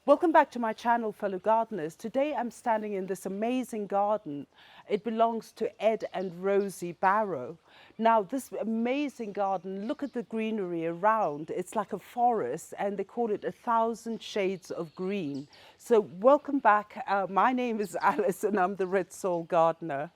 Welcome back to my channel, fellow gardeners. Today I'm standing in this amazing garden. It belongs to Ed and Rosie Barrow. Now this amazing garden, look at the greenery around. It's like a forest and they call it 1,000 shades of green. So welcome back. My name is Alice and I'm the Redsoil Gardener.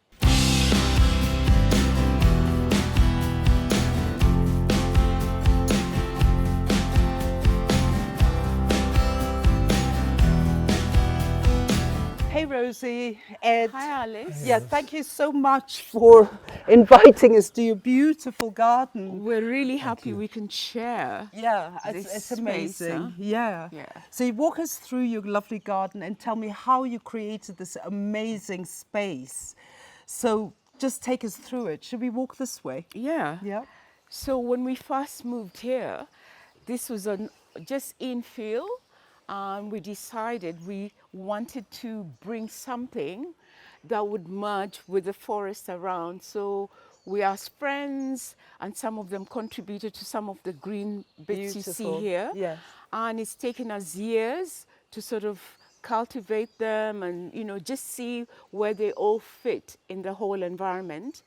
Hey Rosie, Ed. Hi Alice. Yeah, thank you so much for inviting us to your beautiful garden. We're really happy we can share. Yeah, this it's space, amazing. huh? Yeah. So you walk us through your lovely garden and tell me how you created this amazing space. So just take us through it. Should we walk this way? Yeah. Yeah. So when we first moved here, this was just infill, and we decided we wanted to bring something that would merge with the forest around. So we asked friends, and some of them contributed to some of the green bits you see here. Yes. And it's taken us years to sort of cultivate them and, just see where they all fit in the whole environment.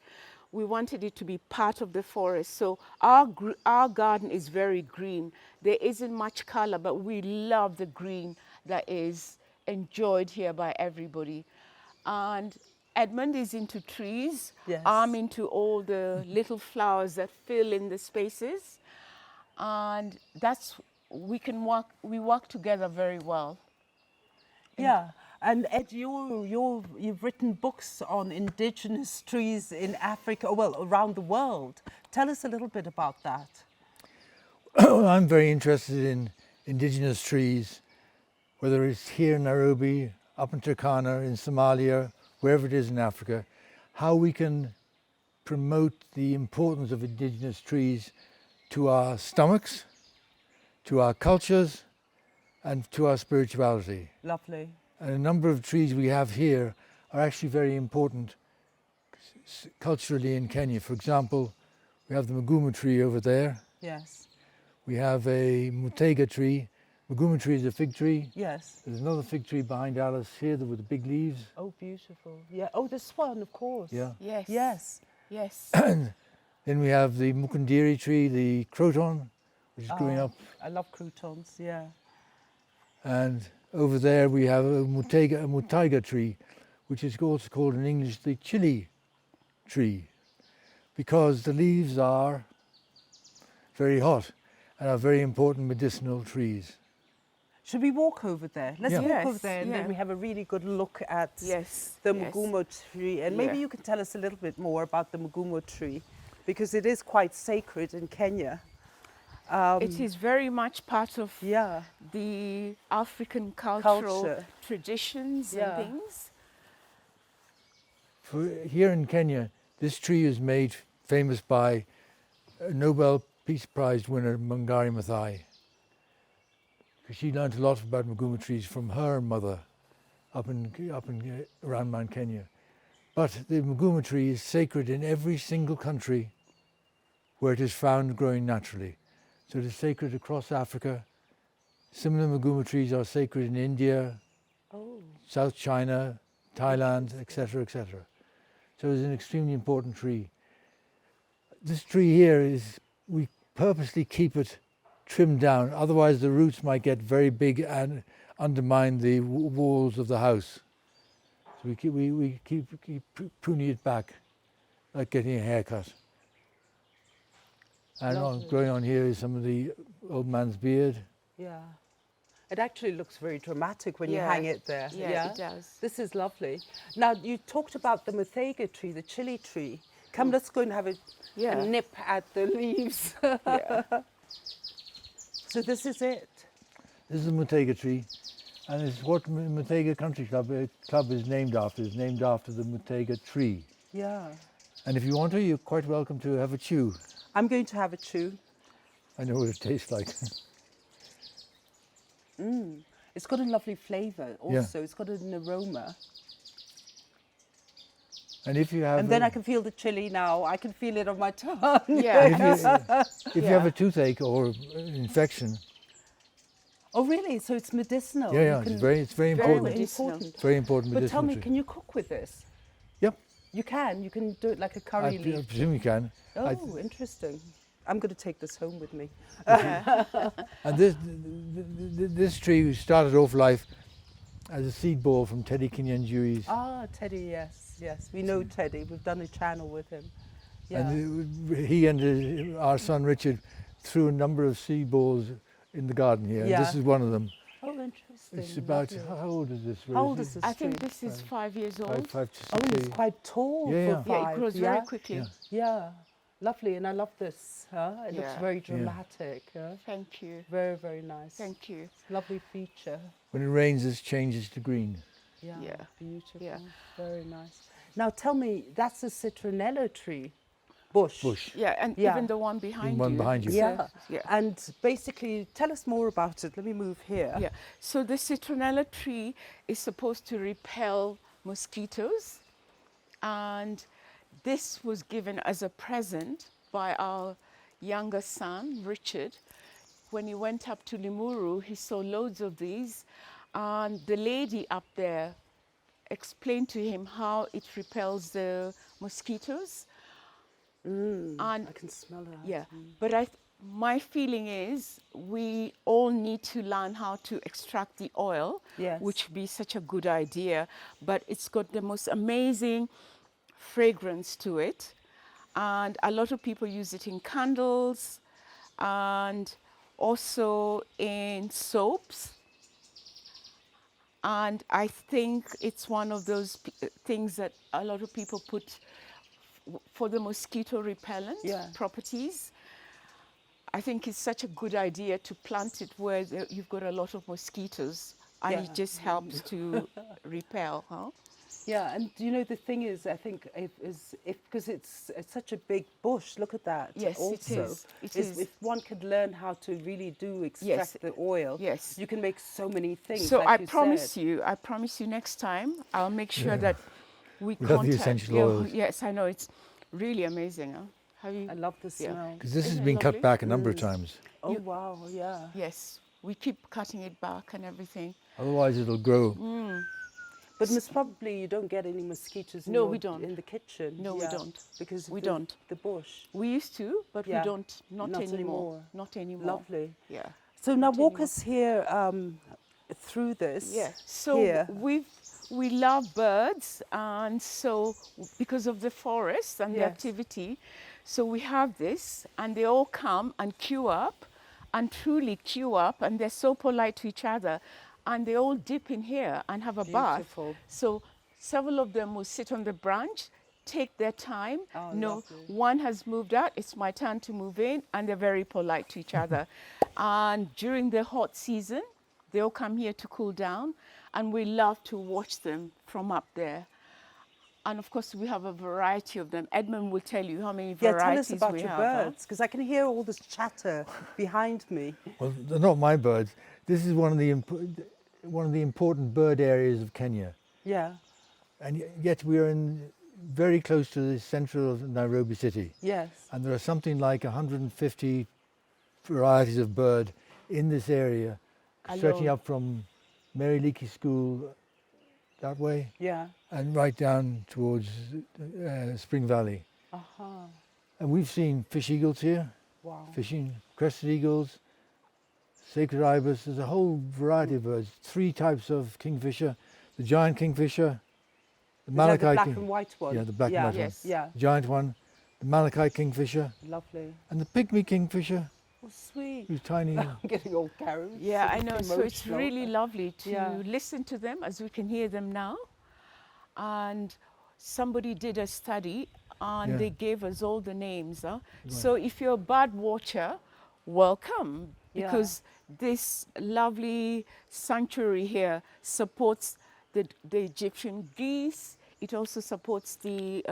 We wanted it to be part of the forest. So our garden is very green. There isn't much color, but we love the green that is enjoyed here by everybody. And Edmund is into trees. Yes. I'm into all the little flowers that fill in the spaces. And we work together very well. Yeah. And Ed, you've written books on indigenous trees in Africa, well, around the world. Tell us a little bit about that. I'm very interested in indigenous trees, whether it's here in Nairobi, up in Turkana, in Somalia, wherever it is in Africa, how we can promote the importance of indigenous trees to our stomachs, to our cultures, and to our spirituality. Lovely. And a number of trees we have here are actually very important culturally in Kenya. For example, we have the Muguma tree over there. Yes. We have a Mutega tree. Muguma tree is a fig tree. Yes. There's another fig tree behind Alice here with the big leaves. Oh, beautiful. Yeah. Oh, this one, of course. Yeah. Yes. Yes. Yes. And then we have the Mukundiri tree, the croton, which is growing up. I love croutons, yeah. And over there we have a Mutaiga tree, which is also called in English the chili tree, because the leaves are very hot and are very important medicinal trees. Should we walk over there? Let's Yeah. walk Yes, over there and then yeah. we have a really good look at the Yes. Mugumo tree. And maybe Yeah. you can tell us a little bit more about the Mugumo tree, because it is quite sacred in Kenya. It is very much part of Yeah. the African cultural Culture. traditions Yeah. and things. Here in Kenya, this tree is made famous by a Nobel Peace Prize winner, Wangari Maathai. She learned a lot about Muguma trees from her mother up in around Mount Kenya. But the Muguma tree is sacred in every single country where it is found growing naturally. So it is sacred across Africa. Similar Muguma trees are sacred in India, South China, Thailand, etc., etc. So it's an extremely important tree. This tree here we purposely keep it trimmed down, otherwise the roots might get very big and undermine the walls of the house. So we keep pruning it back, like getting a haircut. And growing on here is some of the old man's beard. Yeah. It actually looks very dramatic when you Yeah. hang it there. Yeah, it does. This is lovely. Now, you talked about the Muthaiga tree, the chili tree. Come, let's go and have a nip at the leaves. Yeah. So this is it. This is the Mutega tree, and it's what Mutega Country Club is named after. It's named after the Mutega tree. Yeah. And if you want to, you're quite welcome to have a chew. I'm going to have a chew. I know what it tastes like. It's got a lovely flavour also. It's got an aroma. And if you have, And then I can feel the chili now. I can feel it on my tongue. Yeah. if you have a toothache or infection, Oh, really? So it's medicinal. Yeah, You yeah, can- it's very Very important. medicinal. Very important But medicinal tell me, tree. can you cook with this? Yep, You can do it like a I curry leaf. presume you can. Oh, interesting. I'm going to take this home with me. Yeah. And this tree started off life as a seed ball from Teddy Kenyan Dewey's. Ah, Teddy, yes, yes. We know Teddy. We've done a channel with him. Yeah. And he and our son Richard threw a number of seed balls in the garden here. Yeah. And this is one of them. Oh, interesting. It's about, Lovely. how old is this? How old is this I think tree? this is 5 years old. Five to six. Oh, it's years. quite tall Yeah, yeah. for Yeah, five. it grows yeah? very quickly. Yeah. Yeah, lovely. And I love this. It looks Yeah. very dramatic. Thank you. Very, very nice. Thank you. Lovely feature. When it rains, this changes to green. Yeah, Yeah. beautiful. Yeah. Very nice. Now tell me, that's a citronella tree, bush. Bush. Yeah, and Yeah. even the one behind one you. behind you. is a- Yeah. yeah. And basically, tell us more about it. Let me move here. Yeah. So the citronella tree is supposed to repel mosquitoes, and this was given as a present by our younger son, Richard. When he went up to Limuru, he saw loads of these, and the lady up there explained to him how it repels the mosquitoes. And I can smell that. yeah, but my feeling is we all need to learn how to extract the oil, Yes. which would be such a good idea. But it's got the most amazing fragrance to it, and a lot of people use it in candles and also in soaps. And I think it's one of those things that a lot of people put for the mosquito repellent Yeah. properties. I think it's such a good idea to plant it where you've got a lot of mosquitoes, and Yeah. it just helps to repel, huh? Yeah, and you know the thing is, I think because it's such a big bush. Look at that. Yes, it also, is. It is. If one could learn how to really do extract the oil, yes. you can make so many things. So like I you promise said. you, next time I'll make sure that we We have the contact. essential yeah, oils. yes, I know, it's really amazing. Huh? Have you? I love the Yeah. smell. Because this has Isn't it been cut lovely? back a number of times. Oh wow, yeah. Yes, we keep cutting it back and everything. Otherwise, it'll grow. But most probably you don't get any mosquitoes. No, we don't. in the kitchen. No, we yeah, don't. because We the, don't. The bush. We used to, but Yeah. we don't. Not Not anymore. anymore. Not anymore. Lovely. Yeah. So now walk anymore. us here through this. Yeah. So here. we love birds, and so because of the forest and the Yes. activity, so we have this, and they all come and queue up, and truly queue up, and they're so polite to each other, and they all dip in here and have a Beautiful. bath. So several of them will sit on the branch, take their time. Oh, no, lovely. one has moved out, it's my turn to move in, and they're very polite to each other. And during the hot season, they all come here to cool down, and we love to watch them from up there. And of course, we have a variety of them. Edmund will tell you how many Yeah, varieties tell us about we your have. huh? birds, because I can hear all this chatter behind me. Well, they're not my birds. This is one of the important bird areas of Kenya. Yeah, And yet we are very close to the centre of Nairobi city. yes. And there are something like 150 varieties of bird in this area, stretching Alone. up from Mary Leakey School that way Yeah. and right down towards Spring Valley. Uh-huh. And we've seen fish eagles here, Wow. fishing crested eagles, sacred ibis. There's a whole variety of birds. 3 types of kingfisher: the giant kingfisher, the Is that the Malachi black king- and white one? Yeah, the black and yeah. white one. Yes. Yeah, giant one, the Malachi kingfisher, lovely. and the pygmy kingfisher, Oh, sweet. who's tiny. I'm getting all carried. Yeah, I sort know. of So it's emotional. really lovely to Yeah. listen to them as we can hear them now. And somebody did a study and Yeah. they gave us all the names. Huh? So if you're a bird watcher, welcome, Yeah. because this lovely sanctuary here supports the Egyptian geese. It also supports the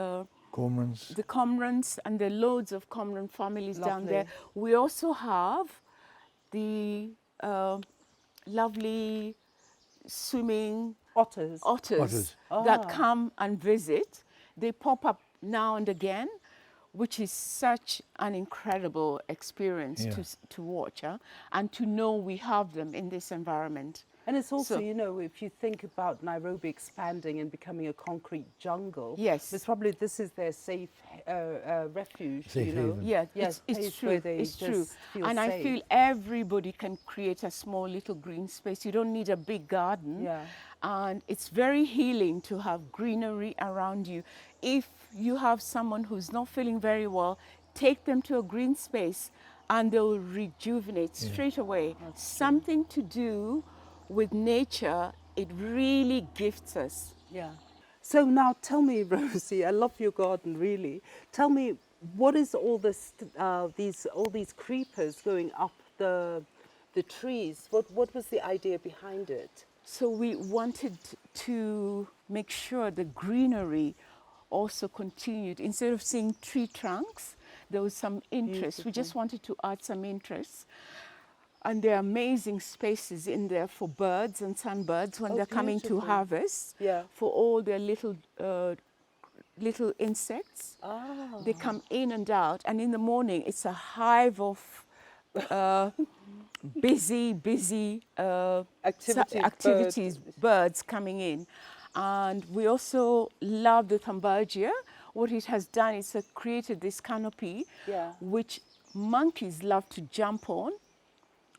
Cormorants. cormorants, and there are loads of cormorant families down there. Lovely. We also have the lovely swimming Otters. otters, Otters. that Ah. come and visit. They pop up now and again. which is such an incredible experience Yeah. to watch, and to know we have them in this environment. And it's also, So- you know, if you think about Nairobi expanding and becoming a concrete jungle, Yes. it's probably this is their safe refuge, Safe you know. haven. Yeah, Yes, it's place true. where they It's true. just feel And I safe. feel everybody can create a small little green space. You don't need a big garden. Yeah. And it's very healing to have greenery around you. If you have someone who's not feeling very well, take them to a green space and they'll rejuvenate straight away. Something to do with nature, it really gifts us. Yeah. So now tell me, Rosie, I love your garden, really. Tell me, what is all this, all these creepers going up the trees? What was the idea behind it? So we wanted to make sure the greenery also continued. Instead of seeing tree trunks, there was some interest. We just wanted to add some interest. And there are amazing spaces in there for birds and sunbirds when Oh, they're coming to beautiful. harvest. Yeah. For all their little insects. Ah. They come in and out, and in the morning it's a hive of busy activities, birds coming in. And we also love the Thumbagia. What it has done is created this canopy, Yeah. which monkeys love to jump on.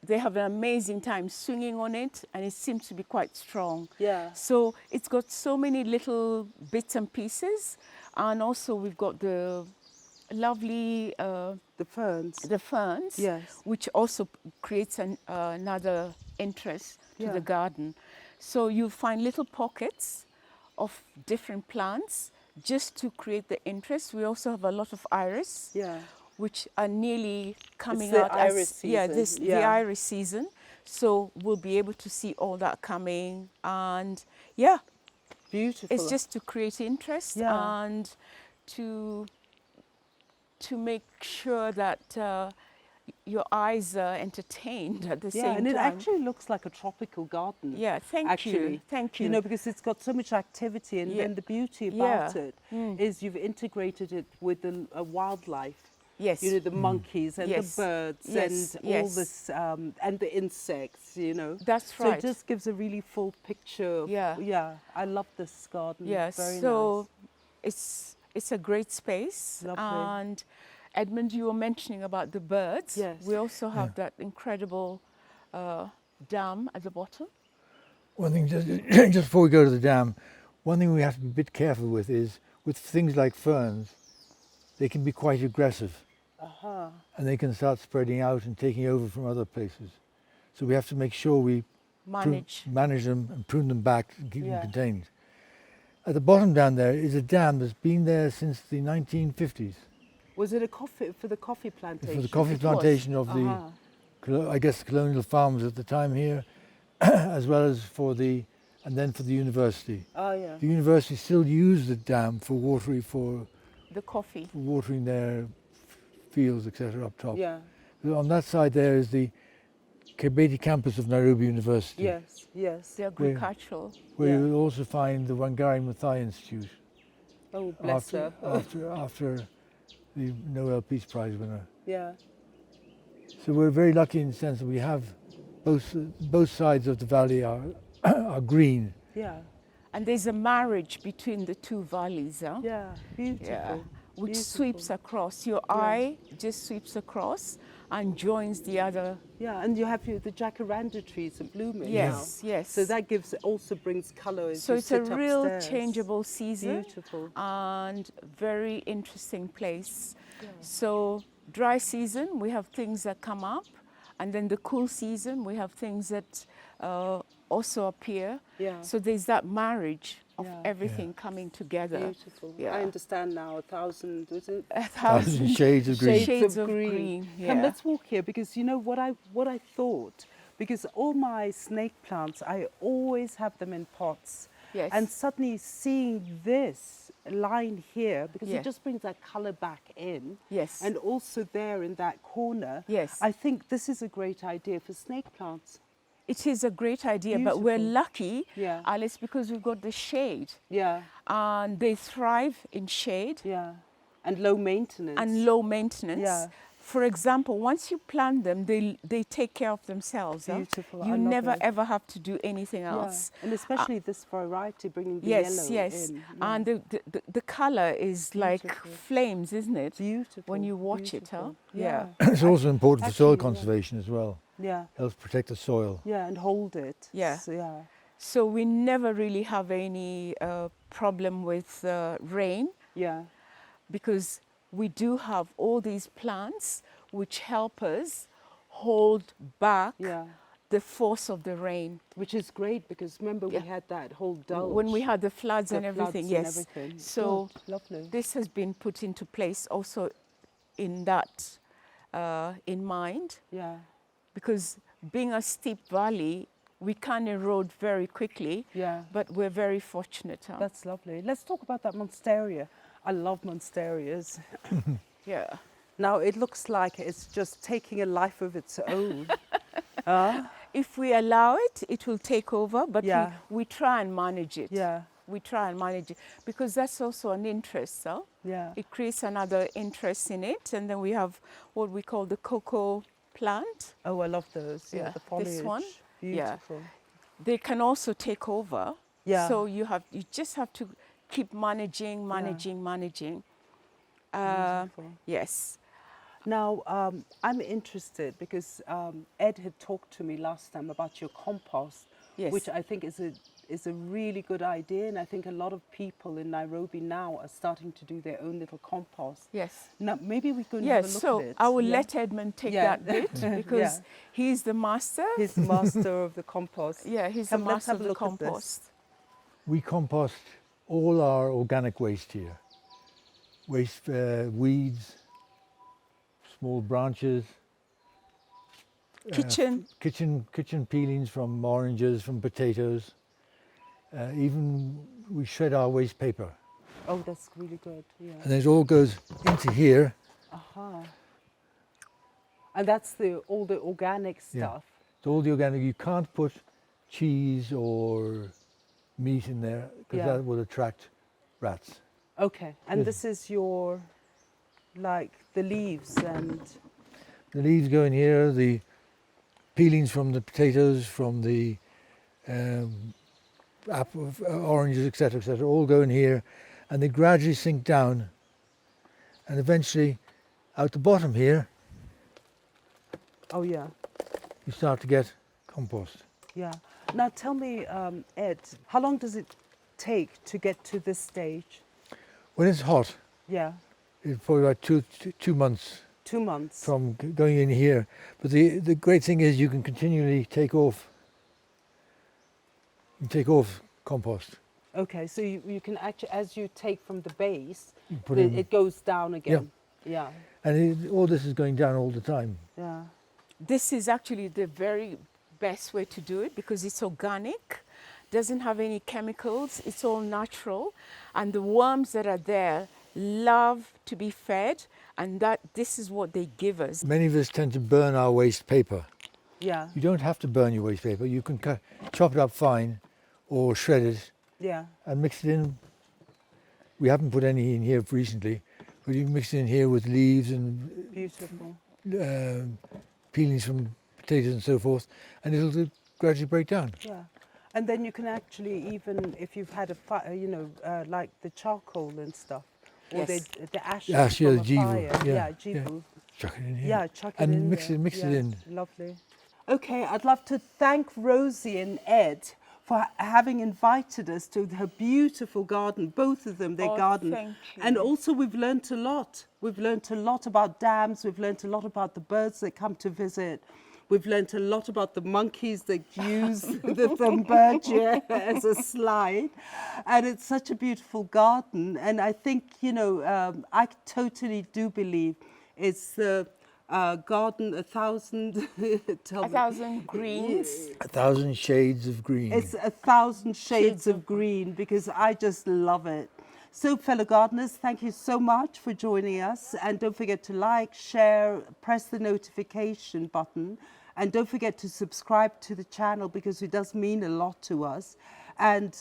They have an amazing time swinging on it, and it seems to be quite strong. Yeah. So it's got so many little bits and pieces, and also we've got the lovely The ferns. the ferns, Yes. which also creates another interest to Yeah. the garden. So you find little pockets of different plants just to create the interest. We also have a lot of iris, Yeah. which are nearly coming the out iris as season, the yeah. iris season. So we'll be able to see all that coming, and yeah, Beautiful. it's just to create interest Yeah. and to make sure that your eyes are entertained at the yeah, same and it time. actually looks like a tropical garden. Yeah, thank actually. you, thank you. You know, because it's got so much activity, and Yeah. then the beauty Yeah. about it is you've integrated it with the wildlife. Yes. You know, the monkeys and Yes. the birds Yes, and all yes. this, and the insects, you know. That's So right. it just gives a really full picture. Of, Yeah. Yeah, I love this garden. Yeah, Very so nice. it's a great space. Lovely. And Edmund, you were mentioning about the birds. Yes. We also have that incredible dam at the bottom. One thing, just, just before we go to the dam, one thing we have to be a bit careful with is, with things like ferns, they can be quite aggressive. Uh-huh. And they can start spreading out and taking over from other places. So we have to make sure we manage them and prune them back and keep Yeah. them contained. At the bottom down there is a dam that's been there since the 1950s. Was it for the coffee plantation? For the coffee It was. plantation of Uh-huh. the, I guess, the colonial farmers at the time here, as well as and then for the university. Oh, yeah. The university still used the dam for The coffee. watering their fields, etc. up top. Yeah. On that side there is the Kibeti campus of Nairobi University, Yes, yes. The agricultural. where Yeah. you will also find the Wangari Maathai Institute Oh, bless after, her. after the Nobel Peace Prize winner. Yeah. So we're very lucky in the sense that we have both sides of the valley are green. Yeah. And there's a marriage between the two valleys, huh? Yeah. Beautiful. Yeah, which Beautiful. sweeps across. Your eye just sweeps across and joins the other. Yeah, and you have the jacaranda trees are blooming Yes, now. yes. So that also brings colour as So you it's a sit real upstairs. changeable season. Beautiful. And very interesting place. So dry season, we have things that come up, and then the cool season, we have things that also appear. Yeah. So there's that marriage of Yeah. everything coming together. Beautiful. Yeah. I understand now. 1,000, was it? 1,000 shades of green. Shades of green. Come, Yeah. let's walk here, because you know what I thought, because all my snake plants, I always have them in pots. Yes. And suddenly seeing this line here, because Yeah. it just brings that colour back in. Yes. And also there in that corner. Yes. I think this is a great idea for snake plants. It is a great idea, but we're Beautiful. lucky, Yeah. Alice, because we've got the shade. Yeah. And they thrive in shade. Yeah. And low maintenance. and low maintenance. Yeah. For example, once you plant them, they take care of themselves. Huh? Beautiful. I You love never it. ever have to do anything Yeah. else. And especially this variety, bringing the Yes, yellow yes. in. Yeah. And the color is like Beautiful. flames, isn't it? Beautiful. When you watch it, huh? Beautiful. Yeah. It's also important for soil Actually, yeah. conservation as well. Yeah. Helps protect the soil. Yeah, and hold it. Yeah. So, yeah. So we never really have any problem with rain, Yeah. because we do have all these plants which help us hold back Yeah. the force of the rain. Which is great because remember Yeah. we had that whole dulge. When we had the floods the and everything, floods yes. and everything. So Good, lovely. this has been put into place also in that in mind, Yeah. because being a steep valley, we can erode very quickly, Yeah. but we're very fortunate. Huh? That's lovely. Let's talk about that monstera. I love monsteras. Yeah. Now it looks like it's just taking a life of its own. If we allow it, it will take over, but Yeah. we try and manage it. Yeah. We try and manage it because that's also an interest. Huh? Yeah. It creates another interest in it. And then we have what we call the cocoa plant. Oh, I love those. Yeah, Yeah, the foliage. this one. Yeah. Beautiful. They can also take over. Yeah. So you just have to keep managing. Beautiful. Yes. Now, I'm interested because Ed had talked to me last time about your compost, Yes. which I think is a really good idea. And I think a lot of people in Nairobi now are starting to do their own little compost. Yes. Now, maybe we can have Yes. a look So at it. I will Yeah? let Edmund take Yeah. that bit because Yeah. he's the master. He's the master of the compost. Yeah, he's Come, the let's master have of a the look at this. compost. We compost all our organic waste here. Waste, weeds, small branches, kitchen peelings from oranges, from potatoes. Even we shred our waste paper. Oh, that's really good. Yeah. And it all goes into here. Aha. And that's all the organic Yeah. stuff. It's all the organic. You can't put cheese or meat in there because Yeah. that will attract rats. Okay. And Yes. this is your, like, the leaves and... The leaves go in here, the peelings from the potatoes, from the oranges, etc., all go in here, and they gradually sink down, and eventually, out the bottom here, Oh, yeah. you start to get compost. Yeah. Now tell me, Ed, how long does it take to get to this stage? When it's hot, Yeah. it's probably about two months 2 months. from going in here. But the great thing is you can continually take off compost. Okay, so you can actually, as you take from the base, You put in, it goes down again. Yeah. and all this is going down all the time. Yeah. This is actually the very best way to do it because it's organic, doesn't have any chemicals, it's all natural, and the worms that are there love to be fed, and this is what they give us. Many of us tend to burn our waste paper. Yeah. You don't have to burn your waste paper. You can chop it up fine or shred it Yeah. and mix it in. We haven't put any in here recently, but you can mix it in here with leaves and Beautiful. peelings from potatoes and so forth, and it'll gradually break down. Yeah. And then you can actually, even if you've had a fire, like the charcoal and stuff, or Yes. the ashes Ash, yeah, from the a jivu, fire. yeah, jivu. Chuck it in here. Yeah, chuck it and in mix there. it Yeah, in. Lovely. Okay, I'd love to thank Rosie and Ed for having invited us to her beautiful garden, both of them, their Oh, garden. thank you. And also we've learnt a lot. We've learnt a lot about dams, we've learnt a lot about the birds that come to visit. We've learnt a lot about the monkeys that use the Thumbergia as a slide. And it's such a beautiful garden. And I think, I totally do believe it's the garden 1,000... tell me. 1,000 greens. 1,000 shades of green. It's 1,000 shades of green because I just love it. So, fellow gardeners, thank you so much for joining us. And don't forget to like, share, press the notification button. And don't forget to subscribe to the channel because it does mean a lot to us. And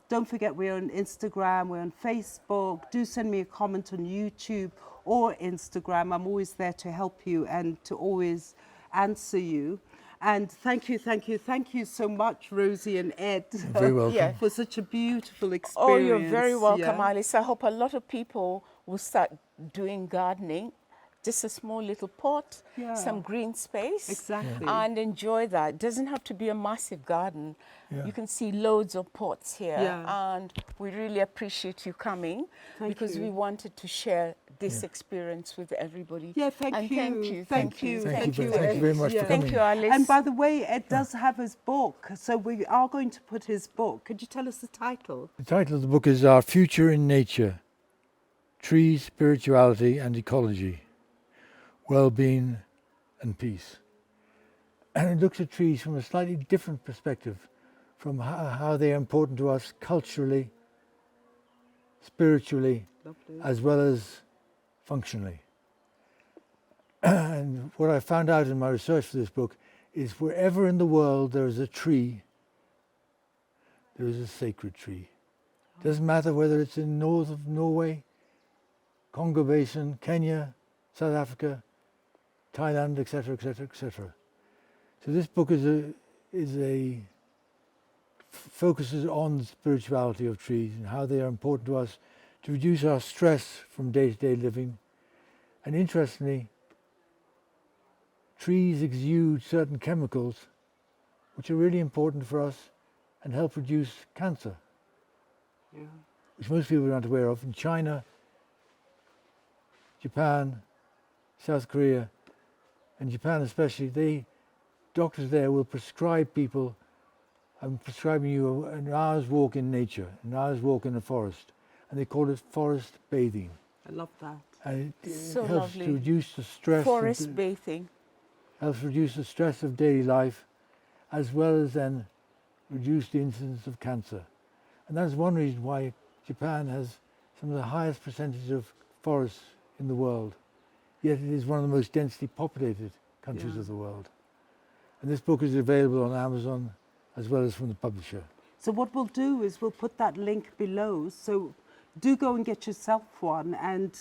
don't forget, we're on Instagram, we're on Facebook. Do send me a comment on YouTube or Instagram. I'm always there to help you and to always answer you. And thank you so much, Rosie and Ed, You're very welcome. Yeah. for such a beautiful experience. Oh, you're very welcome, yeah. Alice. I hope a lot of people will start doing gardening. Just a small little pot, Yeah. some green space. Exactly. And enjoy that. It doesn't have to be a massive garden. Yeah. You can see loads of pots here. Yeah. And we really appreciate you coming because you. we wanted to share this experience with everybody. Yeah, thank And you. Thank you. Thank you. Thank you Ed. very much for Yeah. coming. Thank you, Alice. And by the way, Ed does have his book, so we are going to put his book. Could you tell us the title? The title of the book is Our Future in Nature, Trees, Spirituality and Ecology, Well-being and Peace. And it looks at trees from a slightly different perspective, from how they are important to us culturally, spiritually, Lovely. as well as functionally. And what I found out in my research for this book is wherever in the world there is a tree, there is a sacred tree. Doesn't matter whether it's in north of Norway, Congo Basin, Kenya, South Africa, Thailand, etc., etc., etc. So this book focuses on the spirituality of trees and how they are important to us to reduce our stress from day-to-day living. And interestingly, trees exude certain chemicals which are really important for us and help reduce cancer, Yeah. which most people aren't aware of. In China, Japan, South Korea, and Japan especially, doctors there will prescribe people, I'm prescribing you an hour's walk in nature, an hour's walk in a forest, and they call it forest bathing. I love that. And it So helps lovely. to reduce the stress. Forest bathing. Helps reduce the stress of daily life, as well as then reduce the incidence of cancer. And that's one reason why Japan has some of the highest percentages of forests in the world, yet it is one of the most densely populated countries Yeah. of the world. And this book is available on Amazon as well as from the publisher. So what we'll do is we'll put that link below. So do go and get yourself one and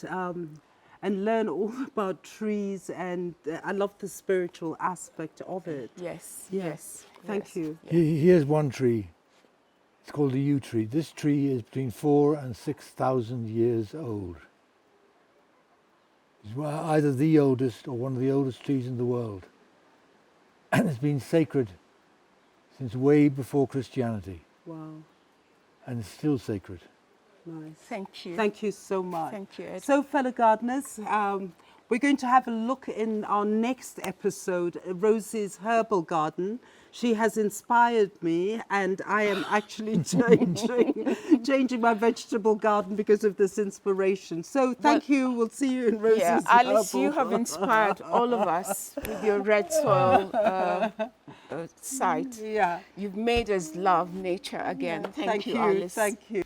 learn all about trees. And I love the spiritual aspect of it. Yes. Yes. Thank yes. you. Here's one tree. It's called the yew tree. This tree is between 4,000 and 6,000 years old. It's either the oldest or one of the oldest trees in the world. And it's been sacred since way before Christianity. Wow. And it's still sacred. Nice. Thank you. Thank you so much. Thank you, Ed. So, fellow gardeners, we're going to have a look in our next episode, Rosie's Herbal Garden. She has inspired me, and I am actually changing my vegetable garden because of this inspiration. So, thank you. We'll see you in Rosie's Yeah, Herbal. Alice, you have inspired all of us with your Redsoil site. Yeah. You've made us love nature again. Thank you, Alice. Thank you.